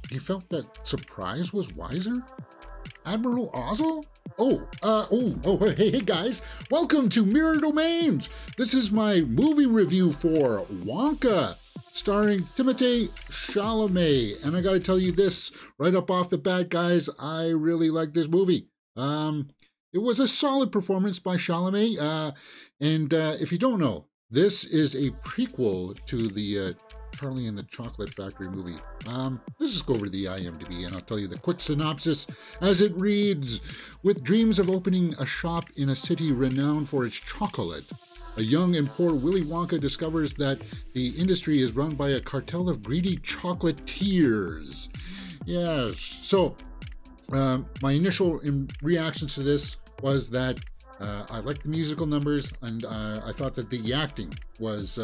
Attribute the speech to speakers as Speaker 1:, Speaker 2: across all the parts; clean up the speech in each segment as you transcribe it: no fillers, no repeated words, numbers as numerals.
Speaker 1: he felt that surprise was wiser? Admiral Ozzel? Hey guys, welcome to Mirror Domains. This is my movie review for Wonka, starring Timothee Chalamet. And I gotta tell you this right up off the bat, guys, I really like this movie. It was a solid performance by Chalamet. If you don't know, this is a prequel to the Charlie and the Chocolate Factory movie. Let's just go over to the IMDb and I'll tell you the quick synopsis as it reads. With dreams of opening a shop in a city renowned for its chocolate, a young and poor Willy Wonka discovers that the industry is run by a cartel of greedy chocolatiers. Yes, so my initial reactions to this was that I liked the musical numbers, and I thought that the acting was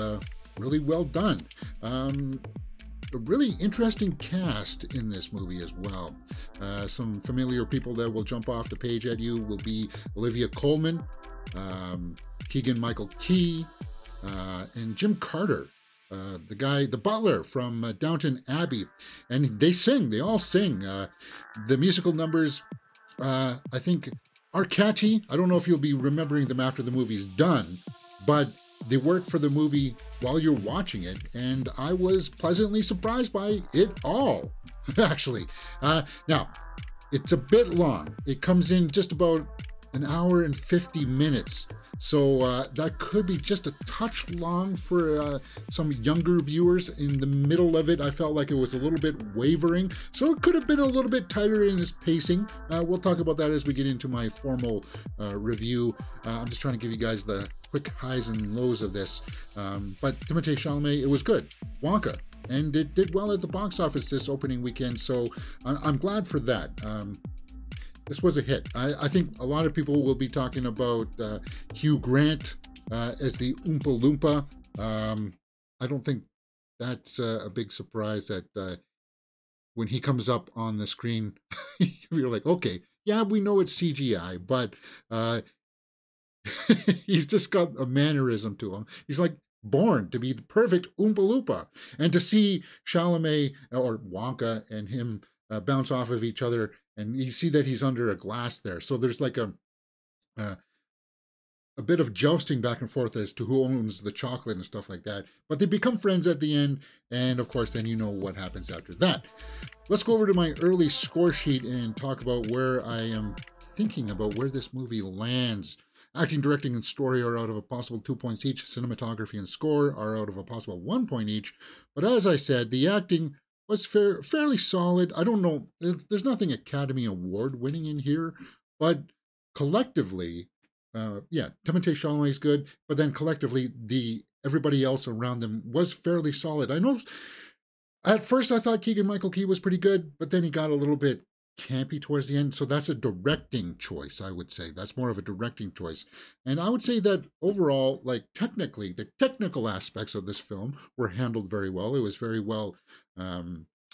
Speaker 1: really well done. A really interesting cast in this movie as well. Some familiar people that will jump off the page at you will be Olivia Coleman, Keegan-Michael Key, and Jim Carter, the butler from Downton Abbey. And they all sing. The musical numbers, I think, are catchy. I don't know if you'll be remembering them after the movie's done, but they work for the movie while you're watching it, and I was pleasantly surprised by it all, actually. Now, it's a bit long. It comes in just about an hour and 50 minutes, so that could be just a touch long for some younger viewers. In the middle of it, I felt like it was a little bit wavering, so it could have been a little bit tighter in its pacing. We'll talk about that as we get into my formal review. I'm just trying to give you guys the quick highs and lows of this. But Timothée Chalamet, it was good. Wonka, and it did well at the box office this opening weekend, so I'm glad for that. This was a hit. I think a lot of people will be talking about Hugh Grant as the Oompa Loompa. I don't think that's a big surprise that when he comes up on the screen, you're like, okay, yeah, we know it's CGI, but he's just got a mannerism to him. He's like born to be the perfect Oompa Loompa. And to see Chalamet or Wonka and him bounce off of each other, and you see that he's under a glass there. So there's like a bit of jousting back and forth as to who owns the chocolate and stuff like that. But they become friends at the end, and of course, then you know what happens after that. Let's go over to my early score sheet and talk about where I am thinking about where this movie lands. Acting, directing, and story are out of a possible 2 points each. Cinematography and score are out of a possible 1 point each. But as I said, the acting was fairly solid. I don't know, there's nothing Academy Award winning in here, but collectively, Timothée Chalamet is good, but then collectively, everybody else around them was fairly solid. I know, at first I thought Keegan-Michael Key was pretty good, but then he got a little bit campy towards the end, so that's a directing choice, I would say. That's more of a directing choice. And I would say that overall, like technically, the technical aspects of this film were handled very well. It was very well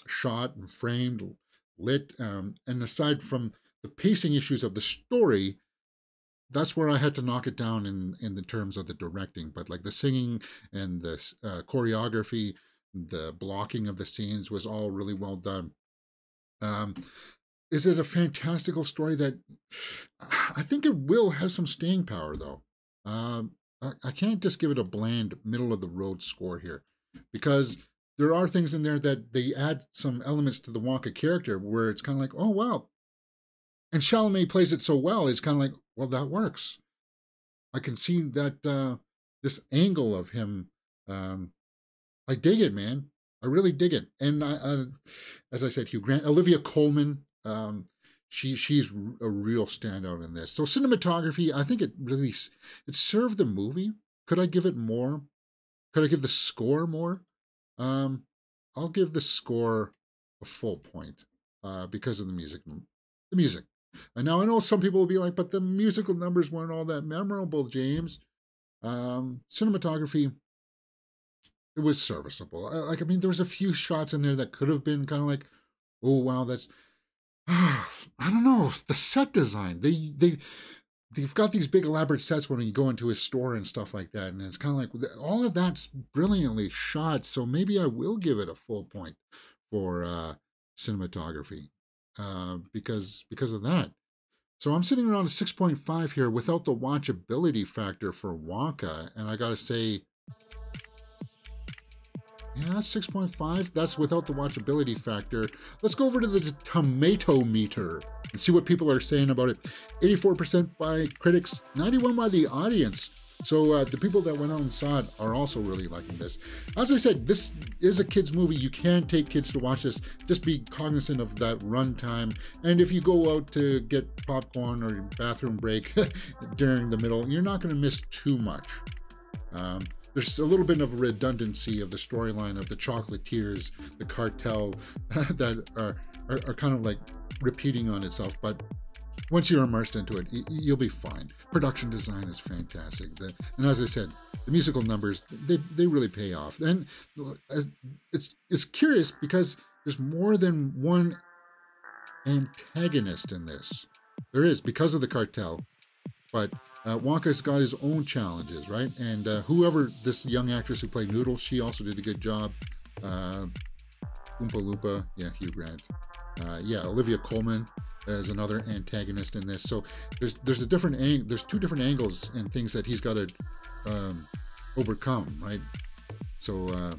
Speaker 1: shot and framed, lit, and aside from the pacing issues of the story, that's where I had to knock it down in the terms of the directing. But like the singing and the choreography, the blocking of the scenes was all really well done. Is it a fantastical story that I think it will have some staying power, though? I can't just give it a bland, middle-of-the-road score here, because there are things in there that they add some elements to the Wonka character where it's kind of like, oh, wow. And Chalamet plays it so well, it's kind of like, well, that works. I can see that this angle of him, I dig it, man. I really dig it. And as I said, Hugh Grant, Olivia Coleman, she's a real standout in this. So cinematography, I think it served the movie. Could I give it more? Could I give the score more? I'll give the score a full point because of the music. The music. And now I know some people will be like, but the musical numbers weren't all that memorable, James. Cinematography, it was serviceable. I mean, there was a few shots in there that could have been kind of like, oh, wow, that's... I don't know, the set design. They've got these big elaborate sets when you go into his store and stuff like that, and it's kind of like all of that's brilliantly shot. So maybe I will give it a full point for cinematography because of that. So I'm sitting around a 6.5 here without the watchability factor for Wonka, and I gotta say, yeah, that's 6.5. That's without the watchability factor. Let's go over to the tomato meter and see what people are saying about it. 84% by critics, 91% by the audience. So the people that went out and saw it are also really liking this. As I said, this is a kids' movie. You can take kids to watch this. Just be cognizant of that runtime. And if you go out to get popcorn or bathroom break during the middle, you're not going to miss too much. There's a little bit of redundancy of the storyline of the chocolatiers, the cartel that are kind of like repeating on itself. But once you're immersed into it, you'll be fine. Production design is fantastic. And as I said, the musical numbers, they really pay off. And it's curious because there's more than one antagonist in this. There is, because of the cartel. But Wonka's got his own challenges, right? And whoever, this young actress who played Noodle, she also did a good job. Oompa Loompa, yeah, Hugh Grant. Yeah, Olivia Coleman as another antagonist in this. So there's two different angles and things that he's got to overcome, right? So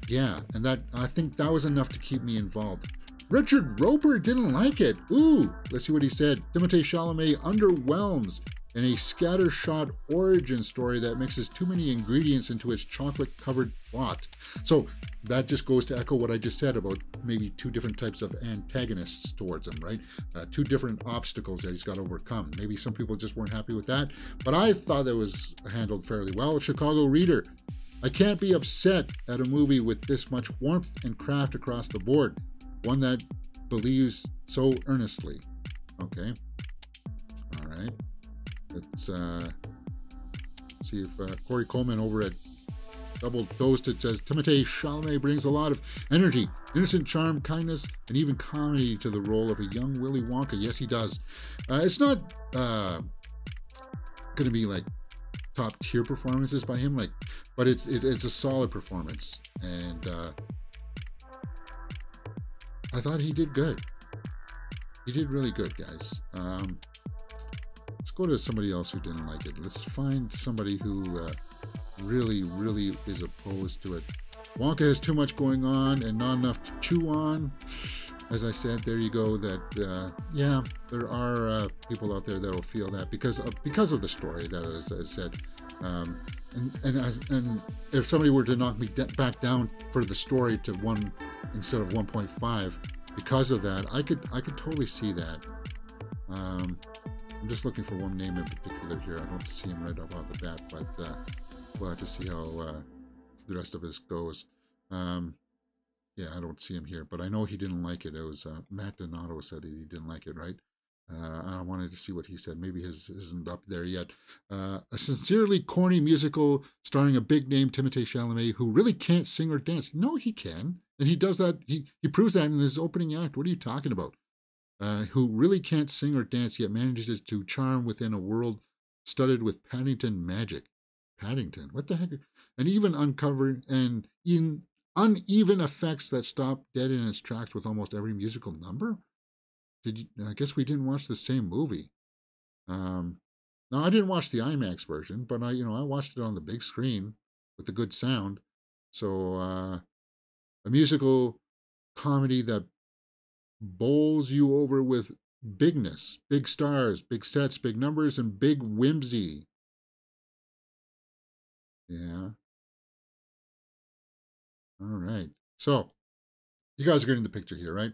Speaker 1: yeah, and that, I think that was enough to keep me involved. Richard Roper didn't like it. Ooh, let's see what he said. Timothee Chalamet underwhelms in a scattershot origin story that mixes too many ingredients into its chocolate-covered plot. So that just goes to echo what I just said about maybe two different types of antagonists towards him, right? Two different obstacles that he's got to overcome. Maybe some people just weren't happy with that, but I thought that was handled fairly well. Chicago Reader, I can't be upset at a movie with this much warmth and craft across the board. One that believes so earnestly. Okay. All right. Let's see if Corey Coleman over at Double Toasted says, Timothée Chalamet brings a lot of energy, innocent charm, kindness, and even comedy to the role of a young Willy Wonka. Yes, he does. It's not going to be like top tier performances by him, but it's a solid performance, and I thought he did good. He did really good, guys. Let's go to somebody else who didn't like it. Let's find somebody who really is opposed to it. Wonka has too much going on and not enough to chew on. As I said, there you go. That yeah, there are people out there that will feel that because of the story. That, as I said, and if somebody were to knock me back down for the story to 1 instead of 1.5 because of that, I could totally see that. I'm just looking for one name in particular here. I don't see him right off the bat, but we'll have to see how the rest of this goes. Yeah, I don't see him here, but I know he didn't like it. It was Matt Donato said he didn't like it, right? I wanted to see what he said. Maybe his isn't up there yet. A sincerely corny musical starring a big-name Timothée Chalamet who really can't sing or dance. No, he can. And he does that. He proves that in his opening act. What are you talking about? Who really can't sing or dance, yet manages to charm within a world studded with Paddington magic. Paddington? What the heck? And even uncovered and in uneven effects that stop dead in its tracks with almost every musical number? I guess we didn't watch the same movie. Now, I didn't watch the IMAX version, but I watched it on the big screen with the good sound. So, a musical comedy that bowls you over with bigness, big stars, big sets, big numbers, and big whimsy. Yeah. All right. So, you guys are getting the picture here, right?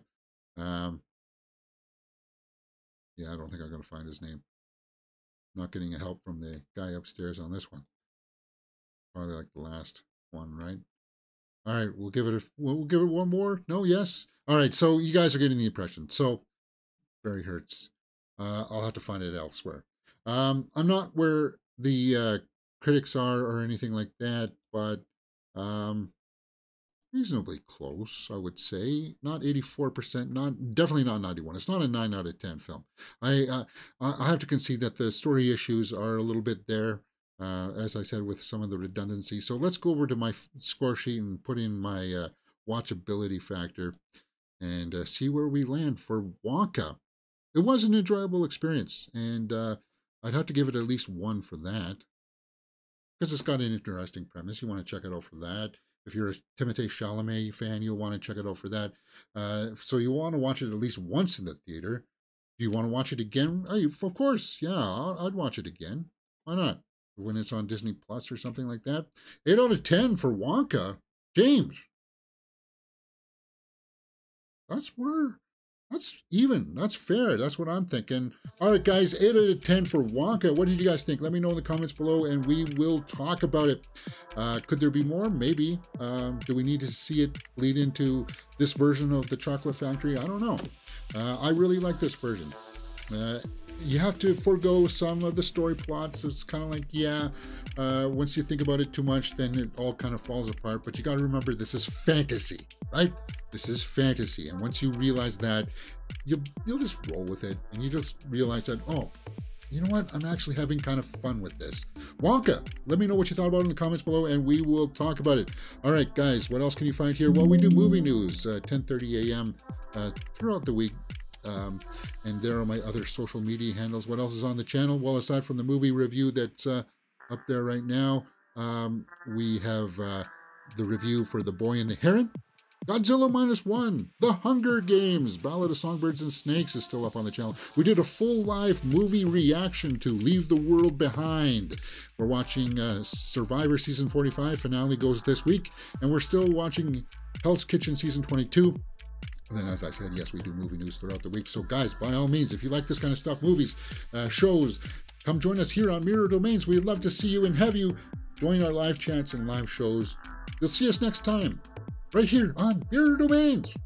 Speaker 1: Yeah, I don't think I'm going to find his name. Not getting a help from the guy upstairs on this one. Probably like the last one, right? All right, we'll give it one more. No, yes. All right, so you guys are getting the impression. So, Barry Hertz. I'll have to find it elsewhere. I'm not where the critics are or anything like that, but reasonably close, I would say. Not 84%, definitely not 91. It's not a 9 out of 10 film. I have to concede that the story issues are a little bit there, as I said, with some of the redundancy. So let's go over to my score sheet and put in my watchability factor. and see where we land for Wonka. It was an enjoyable experience, and I'd have to give it at least 1 for that, because it's got an interesting premise. You want to check it out for that. If you're a Timothee Chalamet fan, you'll want to check it out for that. So you want to watch it at least once in the theater. Do you want to watch it again? Of course, yeah, I'd watch it again. Why not? When it's on Disney Plus or something like that. 8 out of 10 for Wonka. James, that's even. That's fair. That's what I'm thinking. All right, guys, 8 out of 10 for Wonka. What did you guys think? Let me know in the comments below, and we will talk about it. Could there be more? Maybe. Do we need to see it lead into this version of the Chocolate Factory? I don't know. I really like this version. You have to forego some of the story plots. It's kind of like, yeah, once you think about it too much, then it all kind of falls apart. But you got to remember, this is fantasy, right? This is fantasy. And once you realize that, you'll just roll with it. And you just realize that, oh, you know what? I'm actually having kind of fun with this. Wonka, let me know what you thought about it in the comments below, and we will talk about it. All right, guys, what else can you find here? Well, we do movie news, 10:30 a.m. Throughout the week. And there are my other social media handles. What else is on the channel? Well, aside from the movie review that's up there right now, we have the review for The Boy and the Heron, Godzilla -1, The Hunger Games, Ballad of Songbirds and Snakes is still up on the channel. We did a full live movie reaction to Leave the World Behind. We're watching Survivor Season 45, finale goes this week, and we're still watching Hell's Kitchen Season 22. And then, as I said, yes, we do movie news throughout the week. So, guys, by all means, if you like this kind of stuff, movies, shows, come join us here on Mirror Domains. We'd love to see you and have you join our live chats and live shows. You'll see us next time, right here on Mirror Domains.